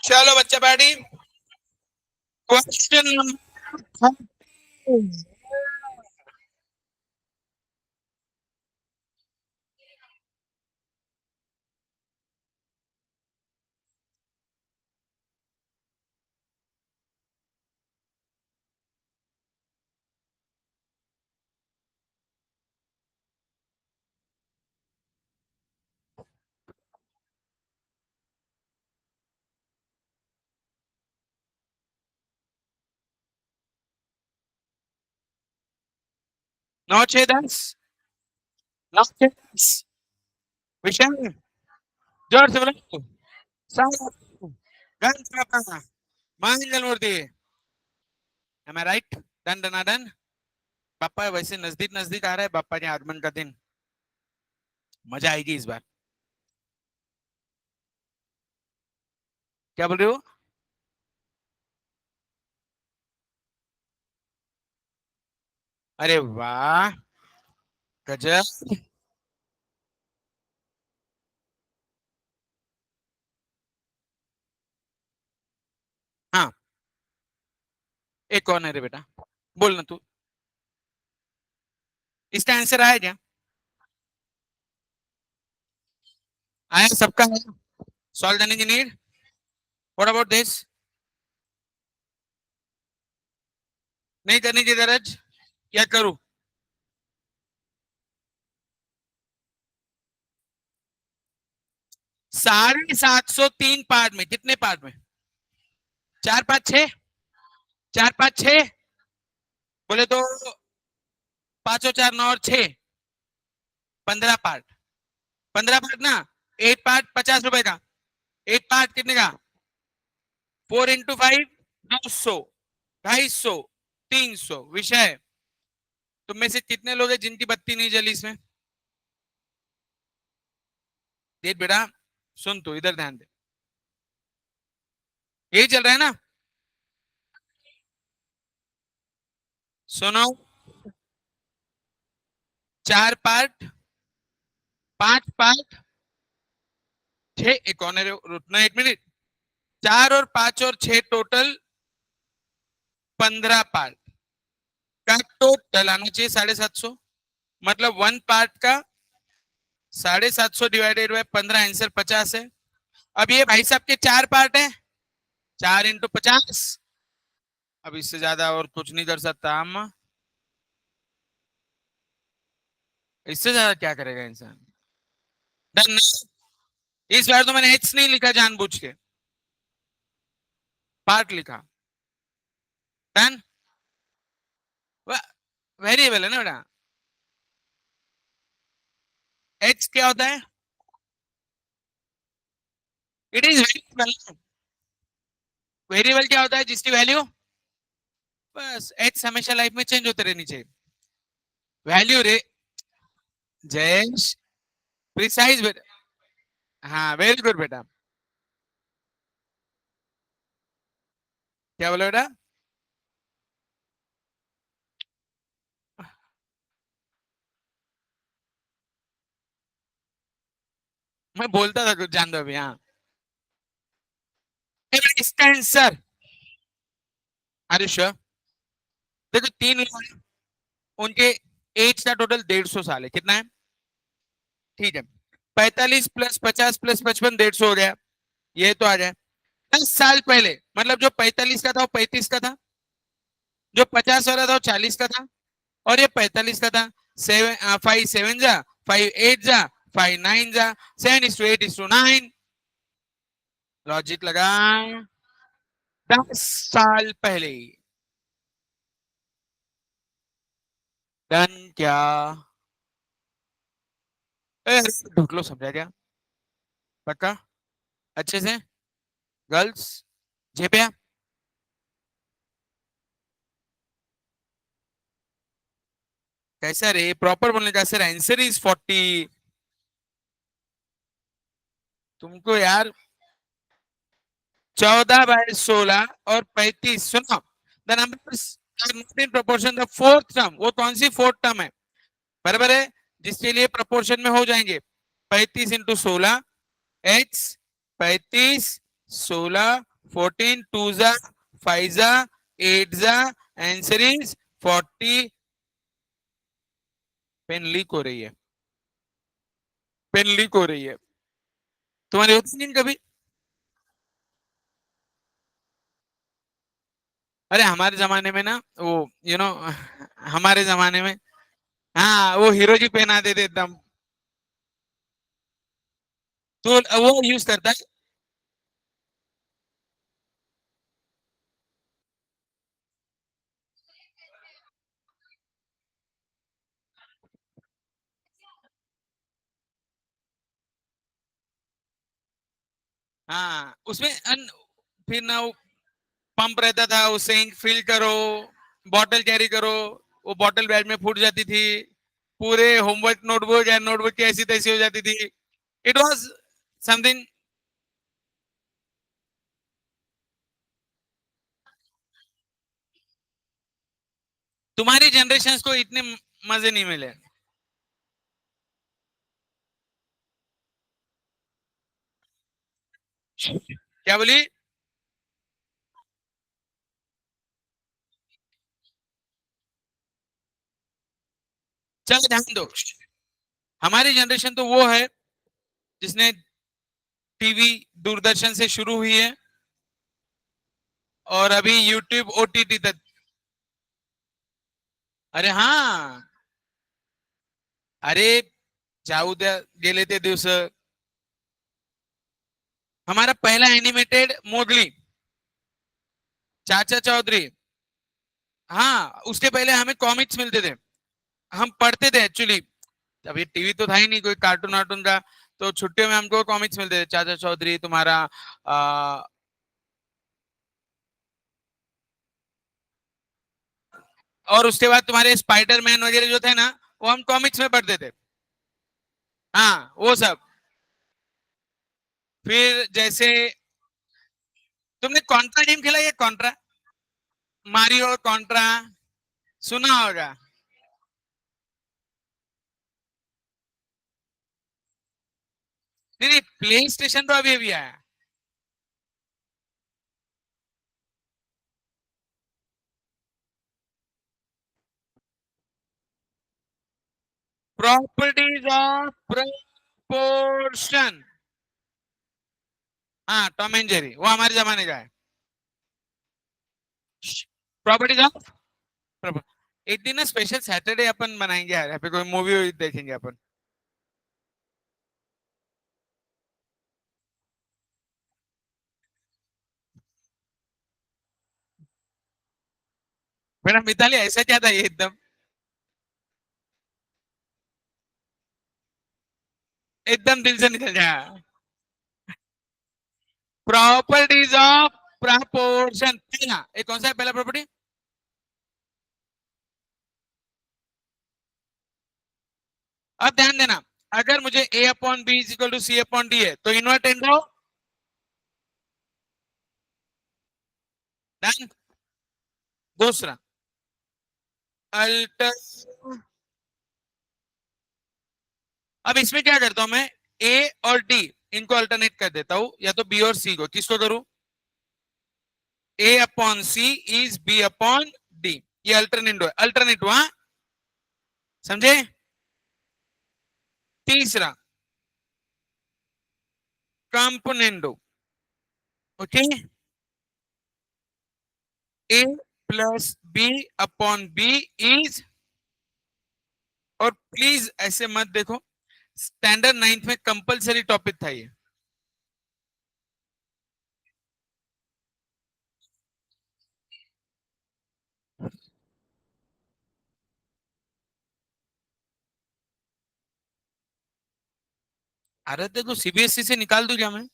चलो बच्चा पार्टी, क्वेश्चन नंबर 30। नौ छह 10, 9 6 10। विशाल, जोर से बोलो। साउंड, गणपता, Mangalmurti. Am I right? Done done done. पापा वैसे नजदीक नजदीक आ रहा है पापा के आगमन का दिन, मजा आएगी इस बार। क्या बोल रहे हो? अरे वाह, गजब। हाँ, एक कौन है रे बेटा, बोल ना तू। इसका आंसर आया क्या? आया सबका है। Solve the need. What about this? नहीं करनी चाहिए दरज, क्या करूं? 750 पार्ट में, कितने पार्ट में? 4 5 6, 4 5 6 बोले तो 5 और 4 9 और 6, 15 पार्ट। 15 पार्ट ना, 8 पार्ट 50 रुपए का। 8 पार्ट कितने का? 4 × 5 200, 250, 300। विषय, तुम में से कितने लोग हैं जिनकी बत्ती नहीं जली इसमें? देख बेटा, सुन तू, इधर ध्यान दे, यही चल रहा है ना? सुनो, 4 पार्ट, 5 पार्ट, 6 एक कौन है रुकना 1 मिनट। 4 और 5 और 6 टोटल 15 पार्ट का टोटल आना चाहिए 750। मतलब 1 पार्ट का 750 डिवाइडेड बाय 15, आंसर 50 है। अब ये भाई साहब के 4 पार्ट है, 4 × 50। अब इससे ज्यादा और कुछ नहीं कर सकता हम, इससे ज्यादा क्या करेगा इंसान? डन। इस बार तो मैंने एच नहीं लिखा जानबूझ के, पार्ट लिखा। डन। वेरिएबल है ना बेटा, एच क्या होता है? It is variable. वेरिएबल क्या होता है? जिसकी वैल्यू, बस एच हमेशा लाइफ में चेंज होते रहनी चाहिए। वैल्यू रे जयेश, प्रिसाइज बेटा। हाँ वेरी गुड बेटा। क्या बोला बेटा? मैं बोलता था कुछ, जान दो अभी। हाँ, इसका आंसर, अरे श्योर। देखो 3 लोग हैं, उनके एज का टोटल 150 साल है। कितना है? ठीक है, 45 + 50 + 55 150 हो गया। ये तो आ जाए। 10 साल पहले, मतलब जो 45 का था वो 35 का था, जो 50 वाला था वो 40 का था, और ये 45 का था। 5 7 जा, 5 8 जा, 5 9 जा, 7:8:9। लॉजिक लगा। 10 साल पहले। डन क्या? ढूंढ लो, समझा क्या? पक्का? अच्छे से, गर्ल्स, जेपिया। कैसा रे, प्रॉपर बोलने का सर, आंसर इज 40। तुमको यार 14/16 और 35, सुनो, the numbers are not in proportion the fourth term. वो कौन सी फोर्थ टर्म है? बराबर है, जिसके लिए प्रोपोर्शन में हो जाएंगे। 35 × 16 एक्स, 35 16 14 2 जा 5 जा 8 जा, आंसर इज 40। पेन लीक हो रही है, पेन लीक हो रही है। तुम्हारी होती नहीं कभी? अरे हमारे जमाने में ना वो हमारे जमाने में, हाँ वो हीरो जी पहनाते थे एकदम। तो वो यूज करता है। हाँ उसमें फिर ना वो पंप रहता था, उससे इंक फिल करो, बॉटल कैरी करो, वो बॉटल बैग में फूट जाती थी, पूरे होमवर्क नोटबुक या नोटबुक की ऐसी तैसी हो जाती थी। It was something. तुम्हारी जनरेशन को इतने मजे नहीं मिले। क्या बोली? चल ध्यान दो, हमारी जनरेशन तो वो है जिसने टीवी दूरदर्शन से शुरू हुई है और अभी यूट्यूब ओटीटी तक। अरे हाँ, अरे जाऊ द्या गेले ते दिवस। हमारा पहला एनिमेटेड मोगली, चाचा चौधरी। हाँ उसके पहले हमें कॉमिक्स मिलते थे, हम पढ़ते थे एक्चुअली। अभी टीवी तो था ही नहीं कोई कार्टून वार्टून का, तो छुट्टियों में हमको कॉमिक्स मिलते थे, चाचा चौधरी तुम्हारा। आ, और उसके बाद तुम्हारे स्पाइडरमैन वगैरह जो थे ना, वो हम कॉमिक्स में पढ़ते थे। हाँ वो सब। फिर जैसे तुमने कॉन्ट्रा गेम खेला, ये कॉन्ट्रा, मारियो कॉन्ट्रा, सुना होगा। नहीं नहीं, प्ले स्टेशन तो अभी अभी आया। Properties of proportion. हाँ टॉम एंड जेरी, वो हमारे जमाने का है। प्रॉपर्टीज ऑफ, एक दिन ना स्पेशल सैटरडे अपन बनाएंगे यार, यहाँ पे कोई मूवी देखेंगे अपन। मेरा मिताली ऐसा क्या था ये एकदम, एकदम दिल से निकल जाए। प्रॉपर्टीज ऑफ प्रपोर्शन, पहला एक कौन सा है, पहला प्रॉपर्टी? अब ध्यान देना, अगर मुझे A upon B is equal to C upon D है तो इनवर्ट एंड डन। दूसरा, अल्टर, अब इसमें क्या करता हूं मैं, ए और डी इनको अल्टरनेट कर देता हूं, या तो बी और सी को, किसको करूं? A upon C is B upon D, ये अल्टरनेट हुआ, अल्टरनेट हुआ, समझे? तीसरा, componendo, okay, A plus B upon B is, और प्लीज ऐसे मत देखो, स्टैंडर्ड नाइन्थ में कंपलसरी टॉपिक था ये। अरे देखो सीबीएसई से निकाल दूं क्या मैं?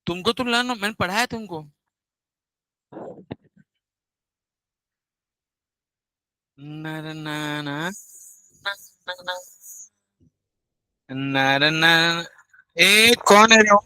तुमको तो लर्न मैंने पढ़ाया तुमको। नर ना नर ना। ए कौन है रे?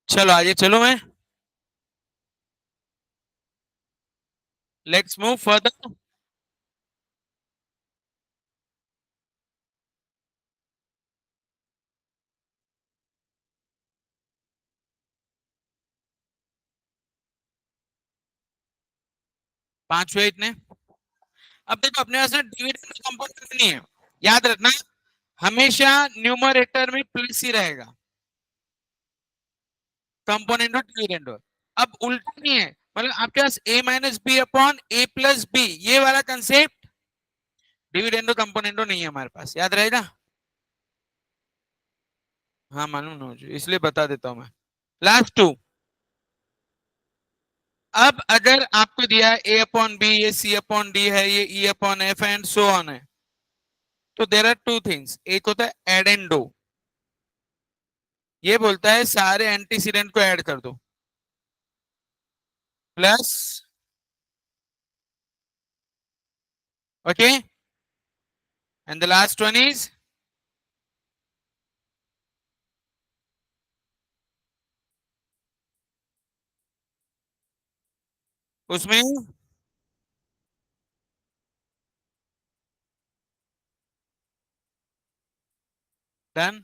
चलो आगे चलो मैं। Let's move further. 5 हुए इतने। अब देखो अपने पास ना डिविडेंड कंपोनेंट नहीं है, याद रखना। हमेशा न्यूमरेटर में प्लस ही रहेगा, कंपोनेंट और डिविडेंड। अब उल्टा नहीं है, मतलब आपके पास ए माइनस बी अपॉन ए प्लस बी, ये वाला कंसेप्ट डिविडेंडो कंपोनेंटो नहीं है हमारे पास, याद रहेगा। हाँ मालूम ना मुझे, इसलिए बता देता हूं मैं। Last two. अब अगर आपको दिया है ए अपॉन बी, ये सी अपॉन डी है, ये ई upon F and so on है, तो देर आर टू थिंग्स। एक होता है एड एंड डो, ये बोलता है सारे एंटीसीडेंट को ऐड कर दो, plus, okay, and the last one is, उसमें डन।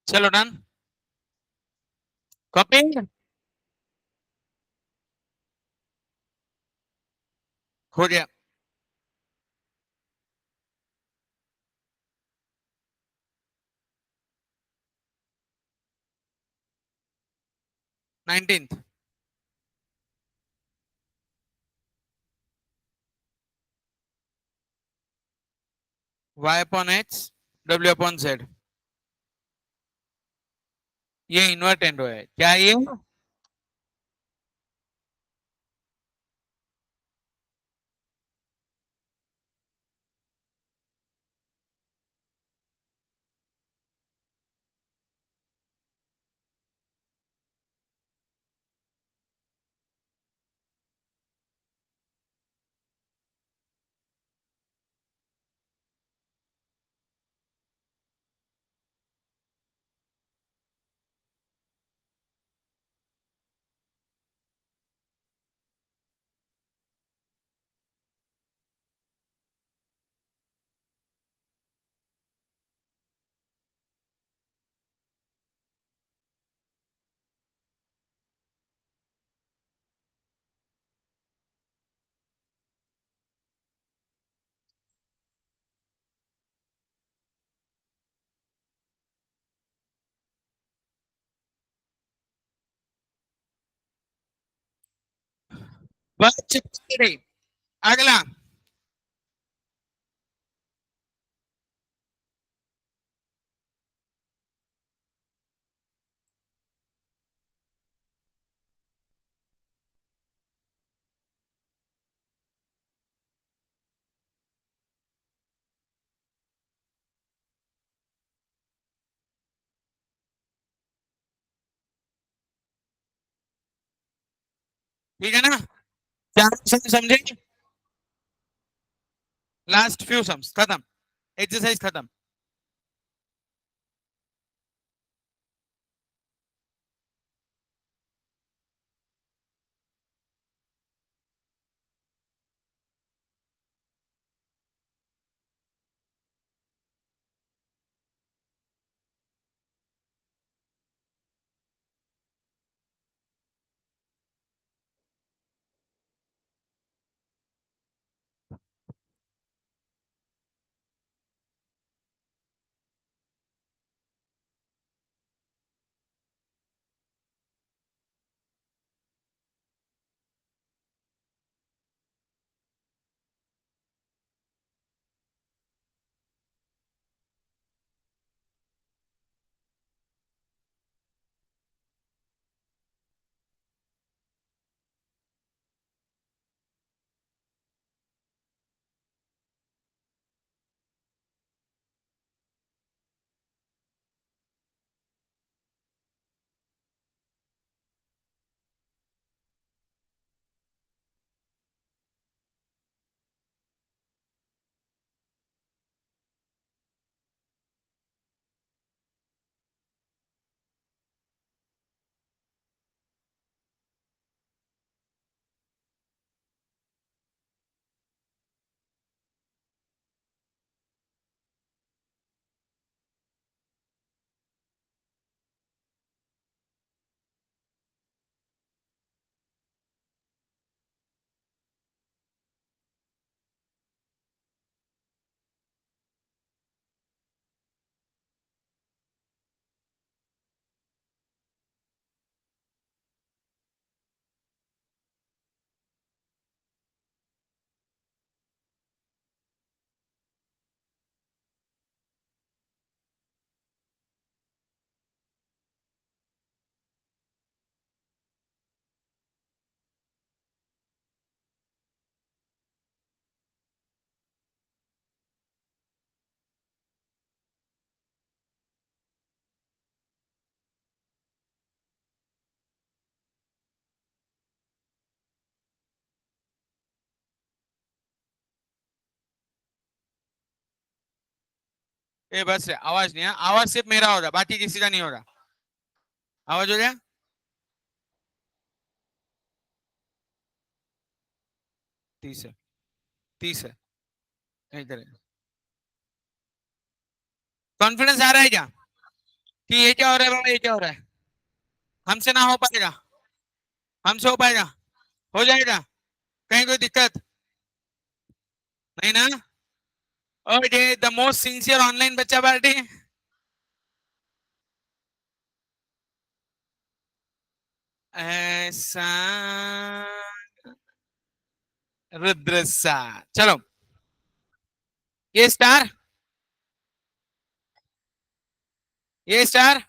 चलो डन, कॉपी, हो गया। 19th। Y upon X, W upon Z, ये इन्वर्टेंडो है क्या ये? बच गई। अगला। ठीक है ना? चार sums समझे? लास्ट फ्यू सम्स खत्म। एक्सरसाइज खत्म। ए बस आवाज नहीं है, आवाज सिर्फ मेरा हो रहा, बाकी किसी का नहीं हो रहा। आवाज हो गया? 30 है। 30 है। इधर है। कॉन्फिडेंस आ रहा है क्या कि ये क्या हो रहा है बाबा, ये क्या हो रहा है? हमसे ना हो पाएगा। हमसे हो पाएगा। हो जाएगा। कहीं कोई दिक्कत नहीं ना? और ये द मोस्ट सिंसियर ऑनलाइन बच्चा पार्टी। ऐसा रुद्र सा। चलो। ये स्टार। ये स्टार।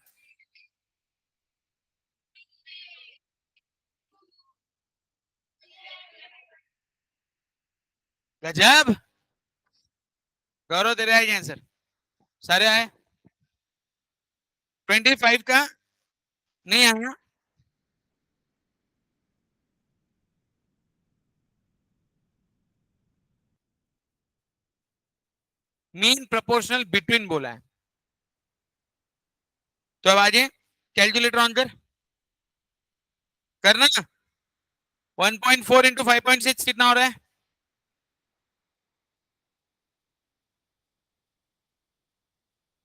गजब। गौरव तेरे आए आंसर। सारे आए। 25 का नहीं आया। मीन प्रोपोर्शनल बिटवीन बोला है। तो अब आजे कैलकुलेटर ऑन कर। करना। 1.4 इंटू 5.6 कितना हो रहा है?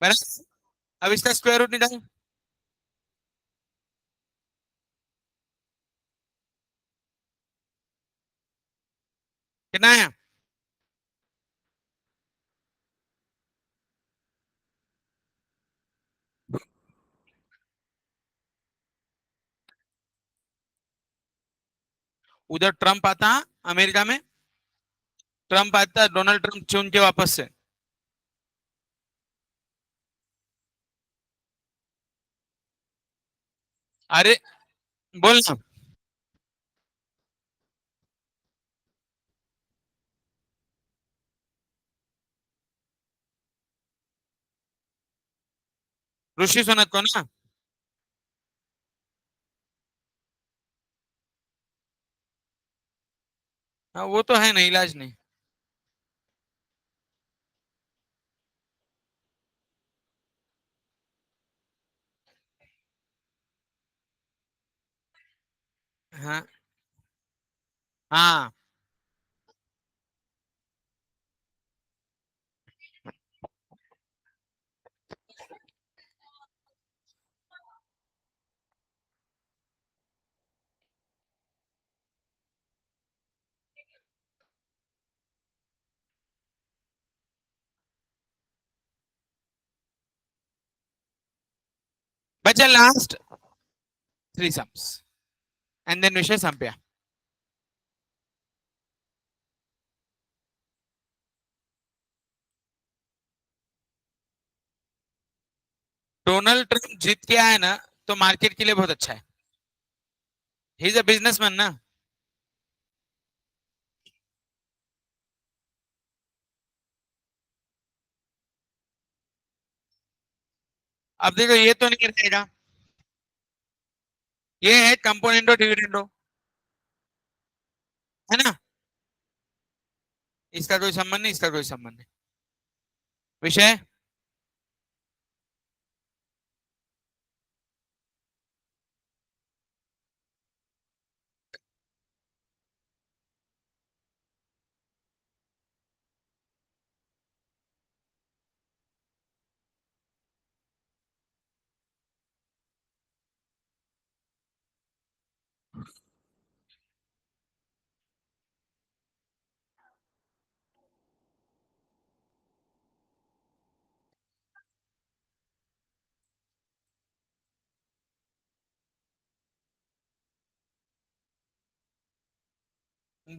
बराबर। अब इसका स्क्वायर रूट निकाल। कितना आया? उधर ट्रम्प आता अमेरिका में, ट्रम्प आता, डोनाल्ड ट्रम्प चुन के वापस से। अरे बोल ना। ऋषि सुनत को ना। हाँ वो तो है ना, इलाज नहीं। हाँ हाँ। बचा last three sums and then विषय संपया। डोनाल्ड ट्रम्प जीत के आया ना, तो मार्केट के लिए बहुत अच्छा है। ही इज अ बिजनेसमैन ना। अब देखो ये तो नहीं रहेगा, ये है कंपोनेंटो डिविडेंडो, है ना। इसका कोई संबंध नहीं, इसका कोई संबंध नहीं। विषय।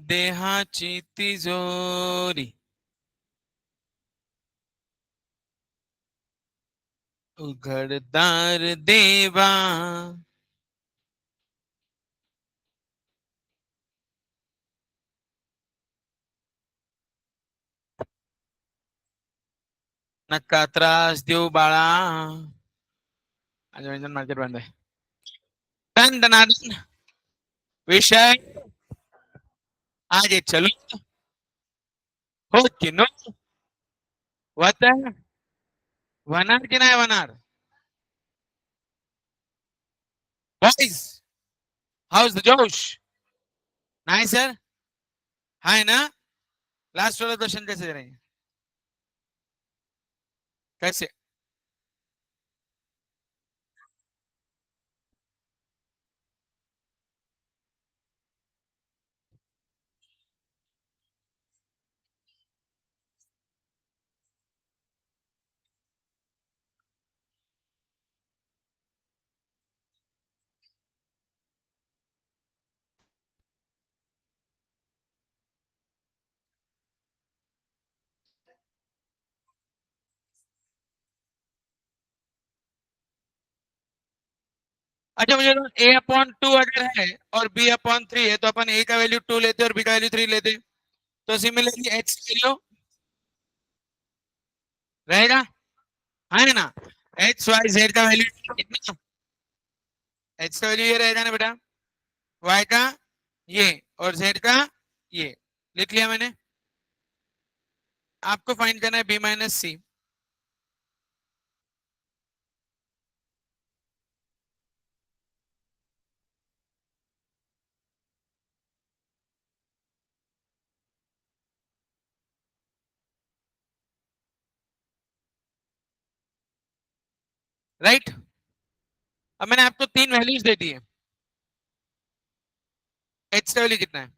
देहाची तिजोरी उघडदार देवा, नका त्रास देऊ बाळा। आज मार्केट बंद आहे। डन दनादन। विषय। आज ये चलो। हो की नो। वत वनार की नाही वनार। बॉईज, हाउस द जोश। नाही सर। है ना। लास्ट वाला क्वेश्चन कैसे रहेंगे? कैसे? अच्छा मुझे ए अपॉन टू अगर है और बी अपॉन थ्री है, तो अपन ए का वैल्यू टू लेते और बी का वैल्यू थ्री लेते, तो सिमिलरली एच वैल्यू रहेगा, है ना। एच वाई जेड का वैल्यू कितना? एच का वैल्यू ये रहेगा ना बेटा, वाई का ये और जेड का ये। लिख लिया मैंने। आपको फाइंड करना है बी माइनस सी। राइट। अब मैंने आपको तीन वैल्यूज दे दी है। एच का वैल्यू कितना है?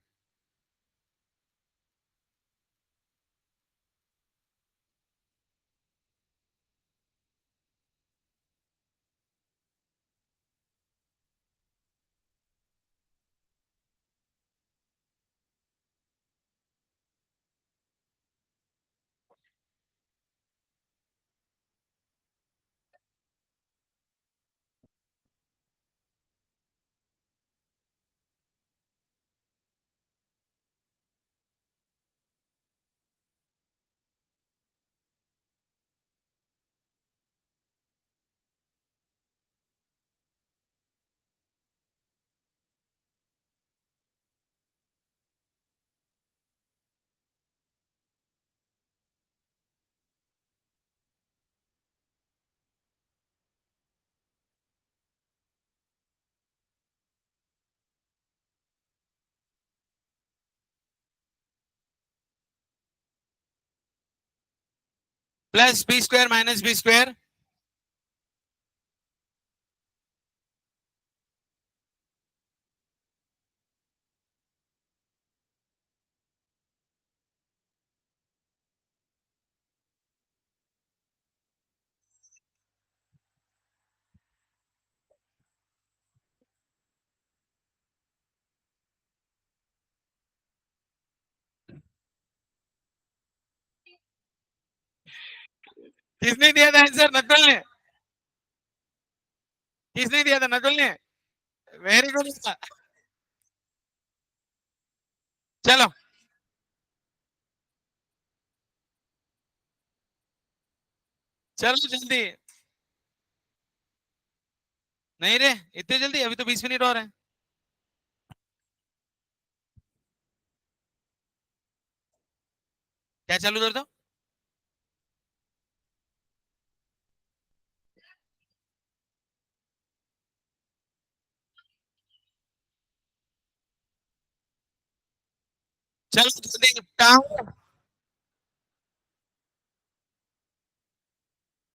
Plus B square minus B square, किसने दिया था आंसर? नकुल ने। किसने दिया था? नकुल ने। Very good. चलो चलो जल्दी। नहीं रे, इतने जल्दी? अभी तो 20 मिनट और है। क्या चालू कर दो? चलो जल्दी निपटाओ।